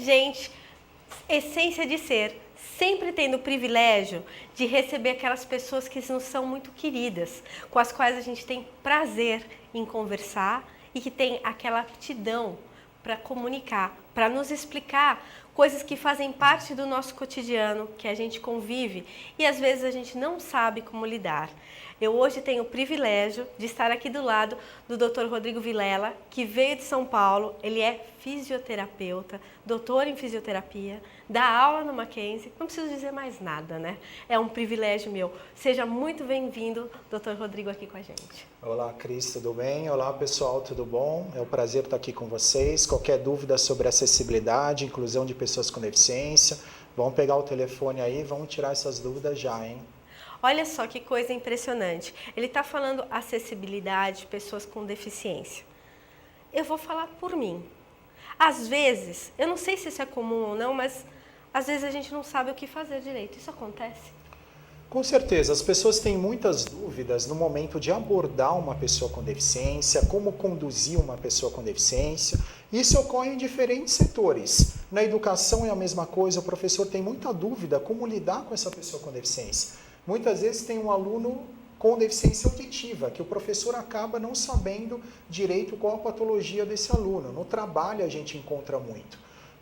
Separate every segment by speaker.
Speaker 1: Gente, essência de ser, sempre tendo o privilégio de receber aquelas pessoas que nos são muito queridas, com as quais a gente tem prazer em conversar e que tem aquela aptidão para comunicar, para nos explicar coisas que fazem parte do nosso cotidiano, que a gente convive e às vezes a gente não sabe como lidar. Eu hoje tenho o privilégio de estar aqui do lado do Dr. Rodrigo Vilela, que veio de São Paulo. Ele é fisioterapeuta, doutor em fisioterapia, dá aula no Mackenzie. Não preciso dizer mais nada, né? É um privilégio meu. Seja muito bem-vindo, Dr. Rodrigo, aqui com a gente.
Speaker 2: Olá, Cris, tudo bem? Olá, pessoal, tudo bom? É um prazer estar aqui com vocês. Qualquer dúvida sobre acessibilidade, inclusão de pessoas com deficiência, vamos pegar o telefone aí, vamos tirar essas dúvidas já, hein?
Speaker 1: Olha só que coisa impressionante. Ele está falando acessibilidade de pessoas com deficiência. Eu vou falar por mim. Às vezes, eu não sei se isso é comum ou não, mas às vezes a gente não sabe o que fazer direito. Isso acontece?
Speaker 2: Com certeza, as pessoas têm muitas dúvidas no momento de abordar uma pessoa com deficiência, como conduzir uma pessoa com deficiência. Isso ocorre em diferentes setores. Na educação é a mesma coisa, o professor tem muita dúvida como lidar com essa pessoa com deficiência. Muitas vezes tem um aluno com deficiência auditiva, que o professor acaba não sabendo direito qual a patologia desse aluno. No trabalho a gente encontra muito.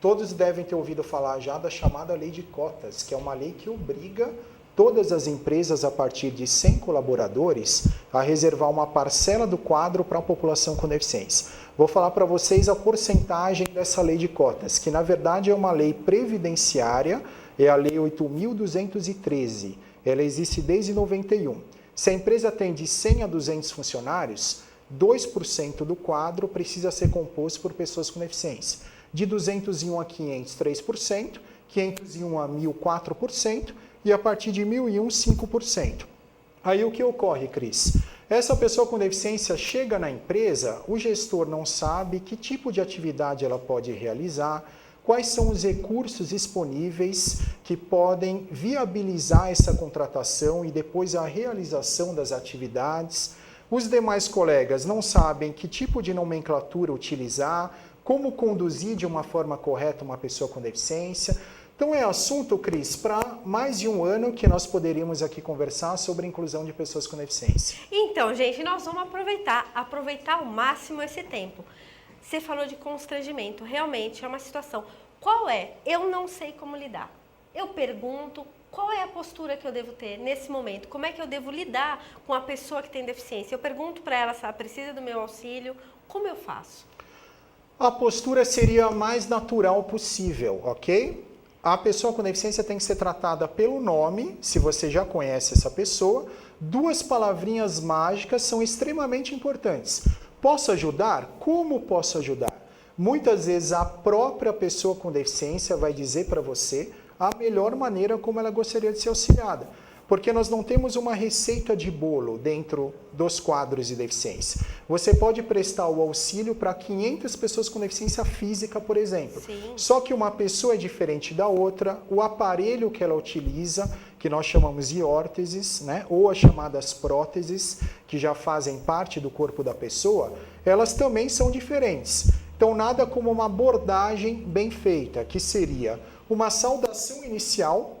Speaker 2: Todos devem ter ouvido falar já da chamada lei de cotas, que é uma lei que obriga todas as empresas a partir de 100 colaboradores a reservar uma parcela do quadro para a população com deficiência. Vou falar para vocês a porcentagem dessa lei de cotas, que na verdade é uma lei previdenciária, é a lei 8.213. Ela existe desde 91. Se a empresa tem de 100 a 200 funcionários, 2% do quadro precisa ser composto por pessoas com deficiência. De 201 a 500, 3%, 501 a 1.000, 4%, e a partir de 1.001, 5%. Aí o que ocorre, Cris? Essa pessoa com deficiência chega na empresa, o gestor não sabe que tipo de atividade ela pode realizar, quais são os recursos disponíveis que podem viabilizar essa contratação e depois a realização das atividades. Os demais colegas não sabem que tipo de nomenclatura utilizar, como conduzir de uma forma correta uma pessoa com deficiência. Então é assunto, Cris, para mais de um ano que nós poderíamos aqui conversar sobre a inclusão de pessoas com deficiência.
Speaker 1: Então, gente, nós vamos aproveitar ao máximo esse tempo. Você falou de constrangimento, realmente é uma situação. Qual é? Eu não sei como lidar. Eu pergunto, qual é a postura que eu devo ter nesse momento? Como é que eu devo lidar com a pessoa que tem deficiência? Eu pergunto para ela se ela precisa do meu auxílio, como eu faço?
Speaker 2: A postura seria a mais natural possível, ok? A pessoa com deficiência tem que ser tratada pelo nome, se você já conhece essa pessoa. Duas palavrinhas mágicas são extremamente importantes. Posso ajudar? Como posso ajudar? Muitas vezes a própria pessoa com deficiência vai dizer para você a melhor maneira como ela gostaria de ser auxiliada. Porque nós não temos uma receita de bolo dentro dos quadros de deficiência. Você pode prestar o auxílio para 500 pessoas com deficiência física, por exemplo.
Speaker 1: Sim.
Speaker 2: Só que uma pessoa é diferente da outra, o aparelho que ela utiliza, que nós chamamos de órteses, né, ou as chamadas próteses, que já fazem parte do corpo da pessoa, elas também são diferentes. Então, nada como uma abordagem bem feita, que seria uma saudação inicial,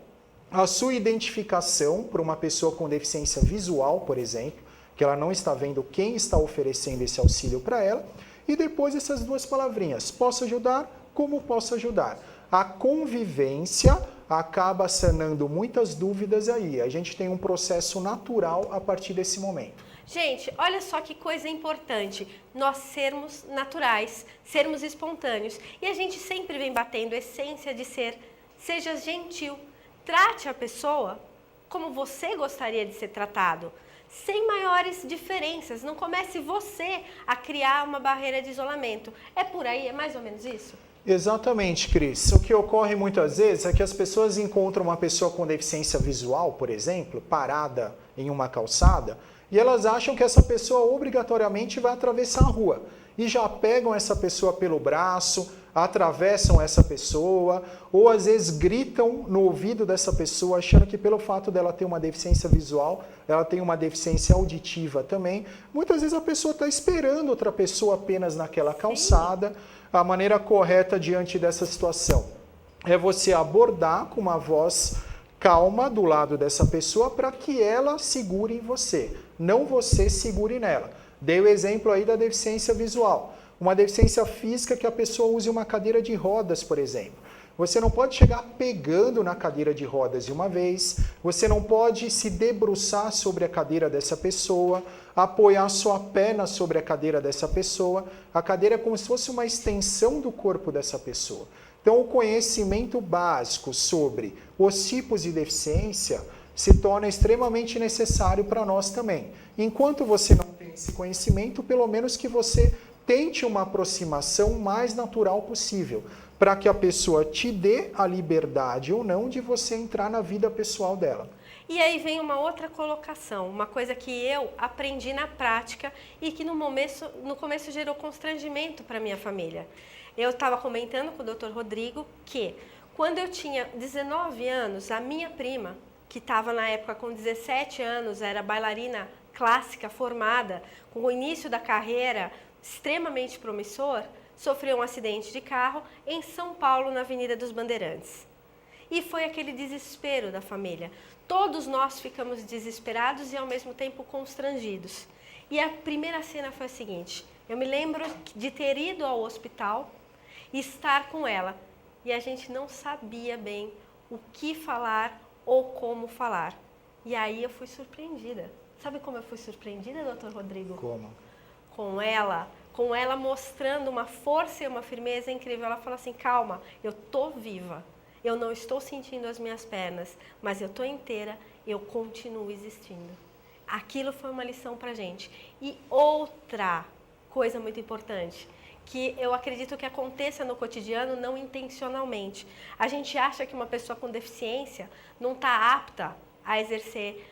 Speaker 2: a sua identificação para uma pessoa com deficiência visual, por exemplo, que ela não está vendo quem está oferecendo esse auxílio para ela, e depois essas duas palavrinhas, posso ajudar, como posso ajudar. A convivência acaba sanando muitas dúvidas aí, a gente tem um processo natural a partir desse momento.
Speaker 1: Gente, olha só que coisa importante, nós sermos naturais, sermos espontâneos. E a gente sempre vem batendo a essência de ser, seja gentil, trate a pessoa como você gostaria de ser tratado, sem maiores diferenças. Não comece você a criar uma barreira de isolamento. É por aí, é mais ou menos isso?
Speaker 2: Exatamente, Cris. O que ocorre muitas vezes é que as pessoas encontram uma pessoa com deficiência visual, por exemplo, parada em uma calçada, e elas acham que essa pessoa obrigatoriamente vai atravessar a rua. E já pegam essa pessoa pelo braço, atravessam essa pessoa, ou às vezes gritam no ouvido dessa pessoa, achando que pelo fato dela ter uma deficiência visual, ela tem uma deficiência auditiva também. Muitas vezes a pessoa está esperando outra pessoa apenas naquela calçada. A maneira correta diante dessa situação é você abordar com uma voz calma do lado dessa pessoa para que ela segure em você, não você segure nela. Dei o exemplo aí da deficiência visual. Uma deficiência física que a pessoa use uma cadeira de rodas, por exemplo. Você não pode chegar pegando na cadeira de rodas de uma vez, você não pode se debruçar sobre a cadeira dessa pessoa, apoiar sua perna sobre a cadeira dessa pessoa. A cadeira é como se fosse uma extensão do corpo dessa pessoa. Então, o conhecimento básico sobre os tipos de deficiência se torna extremamente necessário para nós também. Enquanto você não tem esse conhecimento, pelo menos que você tente uma aproximação mais natural possível, para que a pessoa te dê a liberdade ou não de você entrar na vida pessoal dela.
Speaker 1: E aí vem uma outra colocação, uma coisa que eu aprendi na prática e que no começo gerou constrangimento para minha família. Eu estava comentando com o Dr. Rodrigo que quando eu tinha 19 anos, a minha prima, que estava na época com 17 anos, era bailarina clássica formada, com o início da carreira extremamente promissor, sofreu um acidente de carro em São Paulo, na Avenida dos Bandeirantes. E foi aquele desespero da família. Todos nós ficamos desesperados e ao mesmo tempo constrangidos. E a primeira cena foi a seguinte: eu me lembro de ter ido ao hospital e estar com ela. E a gente não sabia bem o que falar ou como falar. E aí eu fui surpreendida. Sabe como eu fui surpreendida, doutor Rodrigo?
Speaker 2: Como?
Speaker 1: Com ela mostrando uma força e uma firmeza incrível. Ela fala assim: calma, eu tô viva, eu não estou sentindo as minhas pernas, mas eu tô inteira, eu continuo existindo. Aquilo foi uma lição pra gente. E outra coisa muito importante, que eu acredito que aconteça no cotidiano não intencionalmente. A gente acha que uma pessoa com deficiência não está apta a exercer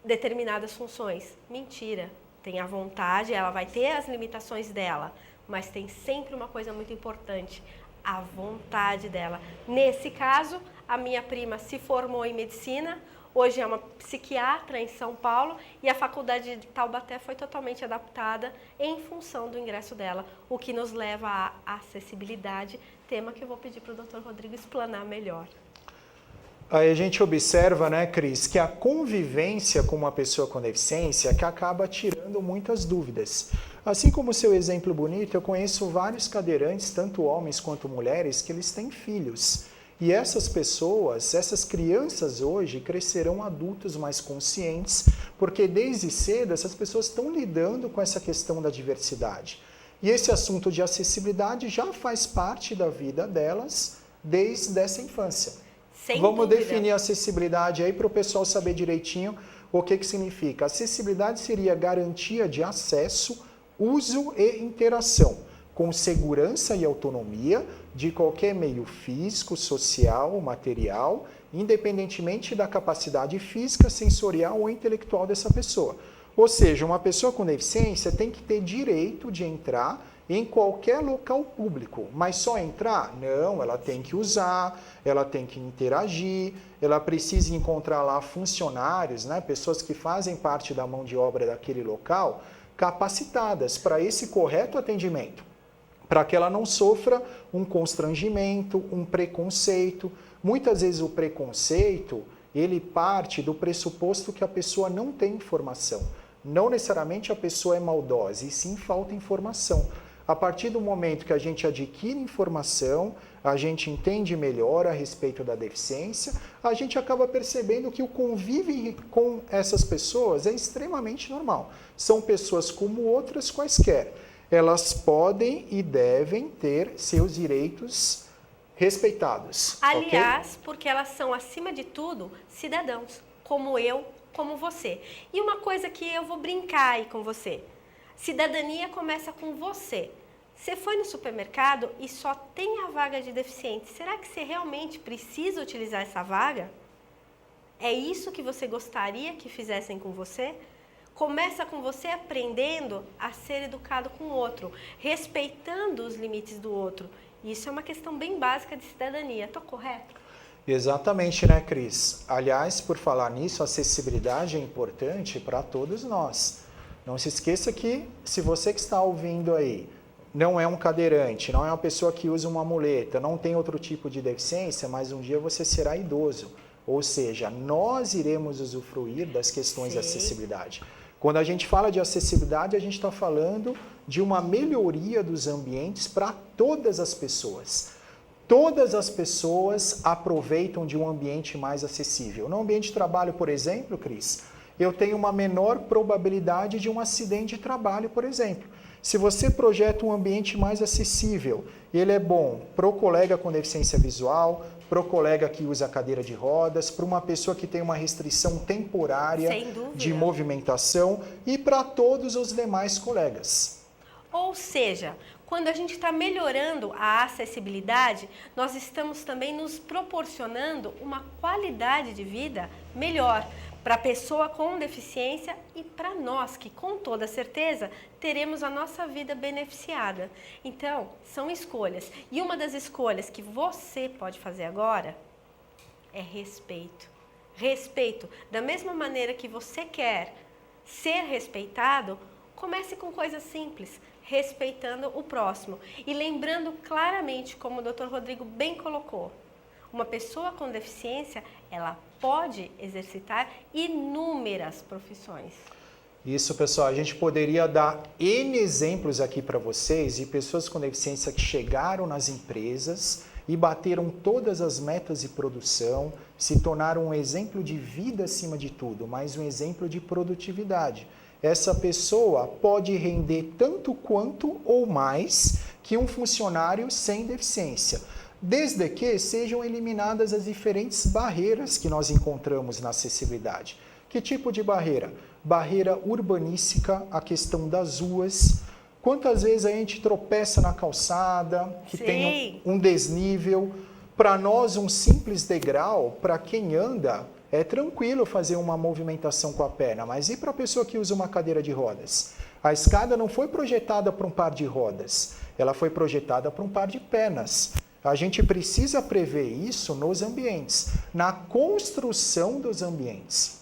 Speaker 1: determinadas funções. Mentira. Tem a vontade, ela vai ter as limitações dela, mas tem sempre uma coisa muito importante: a vontade dela. Nesse caso, a minha prima se formou em medicina, hoje é uma psiquiatra em São Paulo e a faculdade de Taubaté foi totalmente adaptada em função do ingresso dela, o que nos leva à acessibilidade, tema que eu vou pedir para o Dr. Rodrigo explanar melhor.
Speaker 2: Aí a gente observa, né, Cris, que a convivência com uma pessoa com deficiência que acaba tirando muitas dúvidas. Assim como o seu exemplo bonito, eu conheço vários cadeirantes, tanto homens quanto mulheres, que eles têm filhos. E essas pessoas, essas crianças hoje, crescerão adultos mais conscientes, porque desde cedo essas pessoas estão lidando com essa questão da diversidade. E esse assunto de acessibilidade já faz parte da vida delas desde essa infância. Vamos definir acessibilidade aí para o pessoal saber direitinho o que significa. Acessibilidade seria garantia de acesso, uso e interação, com segurança e autonomia de qualquer meio físico, social, material, independentemente da capacidade física, sensorial ou intelectual dessa pessoa. Ou seja, uma pessoa com deficiência tem que ter direito de entrar em qualquer local público, mas só entrar? Não, ela tem que usar, ela tem que interagir, ela precisa encontrar lá funcionários, né, pessoas que fazem parte da mão de obra daquele local, capacitadas para esse correto atendimento, para que ela não sofra um constrangimento, um preconceito. Muitas vezes o preconceito, ele parte do pressuposto que a pessoa não tem informação. Não necessariamente a pessoa é maldosa, e sim falta informação. A partir do momento que a gente adquire informação, a gente entende melhor a respeito da deficiência, a gente acaba percebendo que o convívio com essas pessoas é extremamente normal. São pessoas como outras quaisquer. Elas podem e devem ter seus direitos respeitados.
Speaker 1: Aliás,
Speaker 2: okay?
Speaker 1: Porque elas são, acima de tudo, cidadãos, como eu, como você. E uma coisa que eu vou brincar aí com você. Cidadania começa com você. Você foi no supermercado e só tem a vaga de deficiente. Será que você realmente precisa utilizar essa vaga? É isso que você gostaria que fizessem com você? Começa com você aprendendo a ser educado com o outro, respeitando os limites do outro Isso é uma questão bem básica de cidadania. Estou correto?
Speaker 2: Exatamente, né, Cris? Aliás, por falar nisso, a acessibilidade é importante para todos nós. Não se esqueça que, se você que está ouvindo aí não é um cadeirante, não é uma pessoa que usa uma muleta, não tem outro tipo de deficiência, mas um dia você será idoso. Ou seja, nós iremos usufruir das questões de acessibilidade. Quando a gente fala de acessibilidade, a gente está falando de uma melhoria dos ambientes para todas as pessoas. Todas as pessoas aproveitam de um ambiente mais acessível. No ambiente de trabalho, por exemplo, Cris, eu tenho uma menor probabilidade de um acidente de trabalho, por exemplo. Se você projeta um ambiente mais acessível, ele é bom para o colega com deficiência visual, para o colega que usa cadeira de rodas, para uma pessoa que tem uma restrição temporária de movimentação e para todos os demais colegas.
Speaker 1: Ou seja, quando a gente está melhorando a acessibilidade, nós estamos também nos proporcionando uma qualidade de vida melhor para a pessoa com deficiência e para nós, que com toda certeza teremos a nossa vida beneficiada. Então, são escolhas. E uma das escolhas que você pode fazer agora é respeito. Respeito. Da mesma maneira que você quer ser respeitado, comece com coisas simples, respeitando o próximo. E lembrando claramente, como o Dr. Rodrigo bem colocou, uma pessoa com deficiência, ela pode exercitar inúmeras profissões.
Speaker 2: Isso, pessoal, a gente poderia dar N exemplos aqui para vocês de pessoas com deficiência que chegaram nas empresas e bateram todas as metas de produção, se tornaram um exemplo de vida acima de tudo, mas um exemplo de produtividade. Essa pessoa pode render tanto quanto ou mais que um funcionário sem deficiência, desde que sejam eliminadas as diferentes barreiras que nós encontramos na acessibilidade. Que tipo de barreira? Barreira urbanística, a questão das ruas. Quantas vezes a gente tropeça na calçada, que tem um desnível? Para nós, um simples degrau, para quem anda, é tranquilo fazer uma movimentação com a perna, mas e para a pessoa que usa uma cadeira de rodas? A escada não foi projetada para um par de rodas, ela foi projetada para um par de pernas. A gente precisa prever isso nos ambientes, na construção dos ambientes.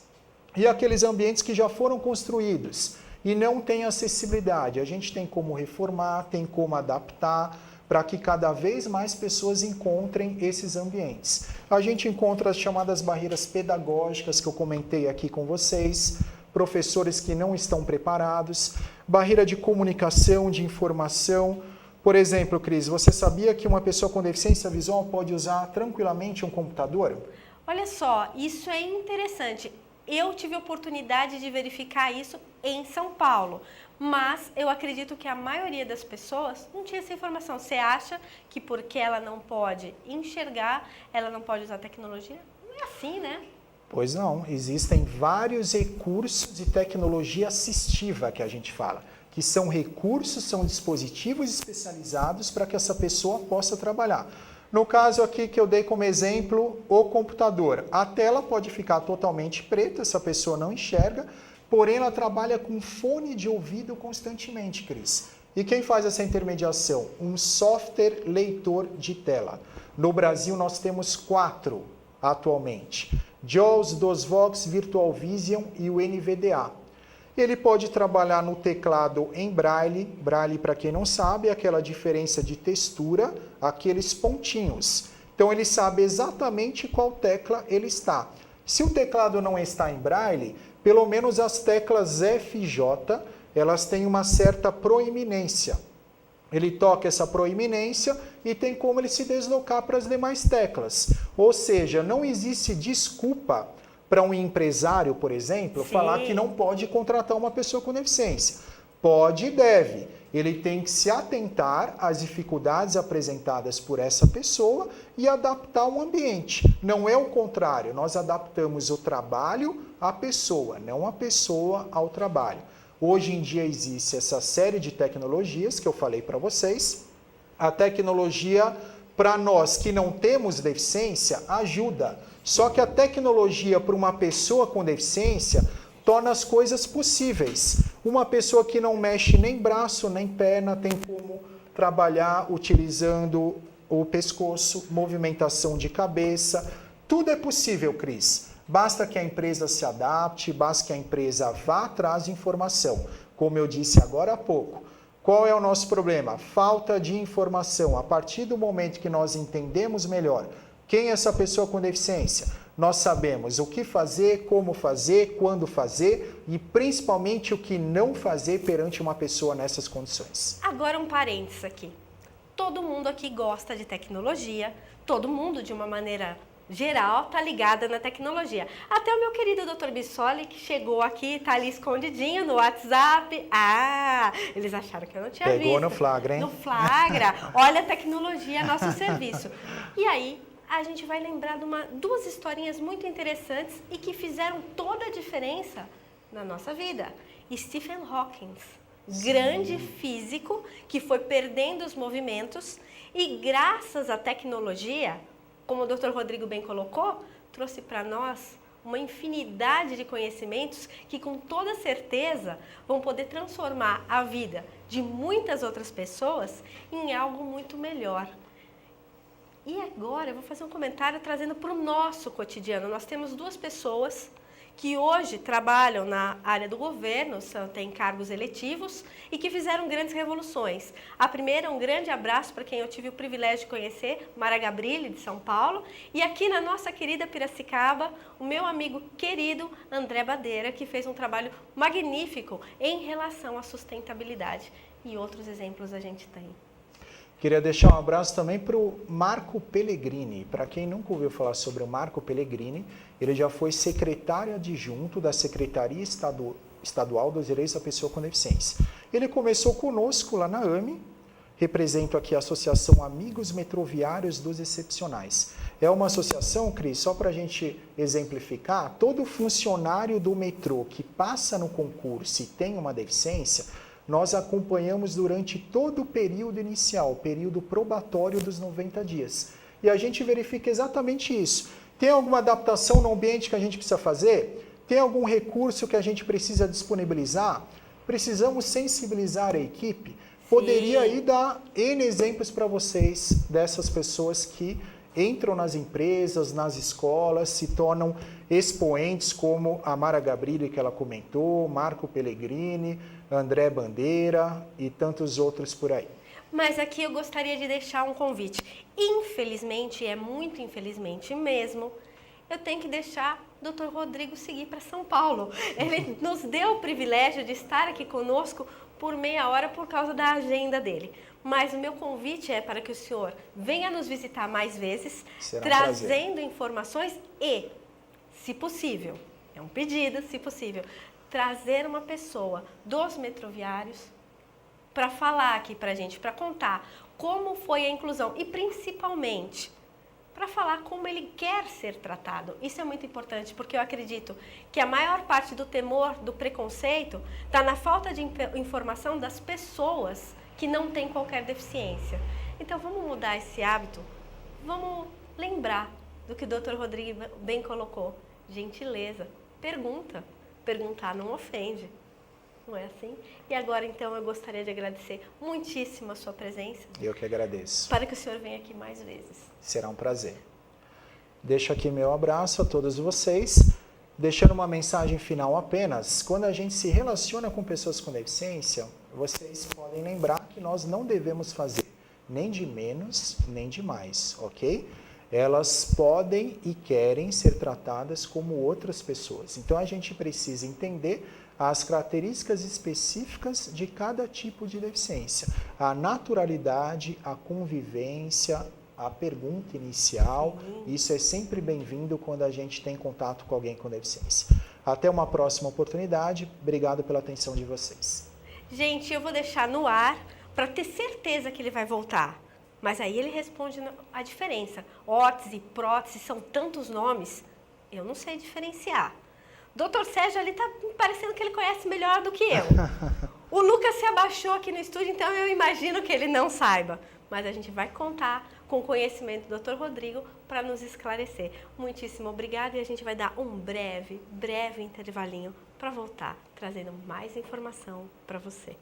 Speaker 2: E aqueles ambientes que já foram construídos e não têm acessibilidade, a gente tem como reformar, tem como adaptar, para que cada vez mais pessoas encontrem esses ambientes. A gente encontra as chamadas barreiras pedagógicas que eu comentei aqui com vocês, professores que não estão preparados, barreira de comunicação, de informação. Por exemplo, Cris, você sabia que uma pessoa com deficiência visual pode usar tranquilamente um computador?
Speaker 1: Olha só, isso é interessante. Eu tive a oportunidade de verificar isso em São Paulo, mas eu acredito que a maioria das pessoas não tinha essa informação. Você acha que porque ela não pode enxergar, ela não pode usar tecnologia? Não é assim, né?
Speaker 2: Pois não, existem vários recursos de tecnologia assistiva que a gente fala, que são recursos, são dispositivos especializados para que essa pessoa possa trabalhar. No caso aqui que eu dei como exemplo, o computador. A tela pode ficar totalmente preta, essa pessoa não enxerga, porém ela trabalha com fone de ouvido constantemente, Cris. E quem faz essa intermediação? Um software leitor de tela. No Brasil nós temos 4 atualmente. JAWS, DOSVox, Virtual Vision e o NVDA. Ele pode trabalhar no teclado em braille. Braille, para quem não sabe, é aquela diferença de textura, aqueles pontinhos. Então, ele sabe exatamente qual tecla ele está. Se o teclado não está em braille, pelo menos as teclas F e J, elas têm uma certa proeminência. Ele toca essa proeminência e tem como ele se deslocar para as demais teclas. Ou seja, não existe desculpa para um empresário, por exemplo, falar que não pode contratar uma pessoa com deficiência. Pode e deve. Ele tem que se atentar às dificuldades apresentadas por essa pessoa e adaptar o ambiente. Não é o contrário, nós adaptamos o trabalho à pessoa, não a pessoa ao trabalho. Hoje em dia existe essa série de tecnologias que eu falei para vocês. A tecnologia, para nós que não temos deficiência, ajuda. Só que a tecnologia para uma pessoa com deficiência torna as coisas possíveis. Uma pessoa que não mexe nem braço nem perna tem como trabalhar utilizando o pescoço, movimentação de cabeça. Tudo é possível, Cris. Basta que a empresa se adapte, basta que a empresa vá atrás de informação. Como eu disse agora há pouco, qual é o nosso problema? Falta de informação. A partir do momento que nós entendemos melhor quem é essa pessoa com deficiência, nós sabemos o que fazer, como fazer, quando fazer e principalmente o que não fazer perante uma pessoa nessas condições.
Speaker 1: Agora um parênteses aqui. Todo mundo aqui gosta de tecnologia, todo mundo de uma maneira geral está ligada na tecnologia. Até o meu querido Dr. Bissoli, que chegou aqui, está ali escondidinho no WhatsApp. Ah, eles acharam que eu não tinha visto.
Speaker 2: Pegou no flagra, hein?
Speaker 1: No flagra. Olha a tecnologia a nosso serviço. E aí, a gente vai lembrar de duas historinhas muito interessantes e que fizeram toda a diferença na nossa vida. Stephen Hawking, grande físico que foi perdendo os movimentos e graças à tecnologia, como o Dr. Rodrigo bem colocou, trouxe para nós uma infinidade de conhecimentos que com toda certeza vão poder transformar a vida de muitas outras pessoas em algo muito melhor. E agora eu vou fazer um comentário trazendo para o nosso cotidiano. Nós temos duas pessoas que hoje trabalham na área do governo, têm cargos eletivos e que fizeram grandes revoluções. A primeira, um grande abraço para quem eu tive o privilégio de conhecer, Mara Gabrilli, de São Paulo. E aqui na nossa querida Piracicaba, o meu amigo querido André Badeira, que fez um trabalho magnífico em relação à sustentabilidade. E outros exemplos a gente tem.
Speaker 2: Queria deixar um abraço também para o Marco Pellegrini. Para quem nunca ouviu falar sobre o Marco Pellegrini, ele já foi secretário adjunto da Secretaria Estadual dos Direitos da Pessoa com Deficiência. Ele começou conosco lá na AME, represento aqui a Associação Amigos Metroviários dos Excepcionais. É uma associação, Cris, só para a gente exemplificar, todo funcionário do metrô que passa no concurso e tem uma deficiência, nós acompanhamos durante todo o período inicial, o período probatório dos 90 dias. E a gente verifica exatamente isso. Tem alguma adaptação no ambiente que a gente precisa fazer? Tem algum recurso que a gente precisa disponibilizar? Precisamos sensibilizar a equipe? Poderia aí dar N exemplos para vocês dessas pessoas que entram nas empresas, nas escolas, se tornam expoentes como a Mara Gabrilli, que ela comentou, Marco Pellegrini, André Bandeira e tantos outros por aí.
Speaker 1: Mas aqui eu gostaria de deixar um convite. Infelizmente, é muito infelizmente mesmo, eu tenho que deixar o Dr. Rodrigo seguir para São Paulo. Ele nos deu o privilégio de estar aqui conosco por meia hora por causa da agenda dele. Mas o meu convite é para que o senhor venha nos visitar mais vezes, trazendo informações e, se possível, é um pedido, se possível, trazer uma pessoa dos metroviários para falar aqui para a gente, para contar como foi a inclusão e principalmente para falar como ele quer ser tratado. Isso é muito importante porque eu acredito que a maior parte do temor, do preconceito, está na falta de informação das pessoas que não têm qualquer deficiência. Então vamos mudar esse hábito, vamos lembrar do que o Dr. Rodrigo bem colocou, gentileza, pergunta. Perguntar não ofende, não é assim? E agora, então, eu gostaria de agradecer muitíssimo a sua presença.
Speaker 2: Eu que agradeço.
Speaker 1: Para que o senhor venha aqui mais vezes.
Speaker 2: Será um prazer. Deixo aqui meu abraço a todos vocês, deixando uma mensagem final apenas. Quando a gente se relaciona com pessoas com deficiência, vocês podem lembrar que nós não devemos fazer nem de menos, nem de mais, ok? Elas podem e querem ser tratadas como outras pessoas. Então, a gente precisa entender as características específicas de cada tipo de deficiência. A naturalidade, a convivência, a pergunta inicial, isso é sempre bem-vindo quando a gente tem contato com alguém com deficiência. Até uma próxima oportunidade. Obrigado pela atenção de vocês.
Speaker 1: Gente, eu vou deixar no ar para ter certeza que ele vai voltar. Mas aí ele responde a diferença. Órtese, prótese, são tantos nomes, eu não sei diferenciar. Doutor Sérgio ali está parecendo que ele conhece melhor do que eu. O Lucas se abaixou aqui no estúdio, então eu imagino que ele não saiba. Mas a gente vai contar com o conhecimento do Dr. Rodrigo para nos esclarecer. Muitíssimo obrigada e a gente vai dar um breve intervalinho para voltar, trazendo mais informação para você.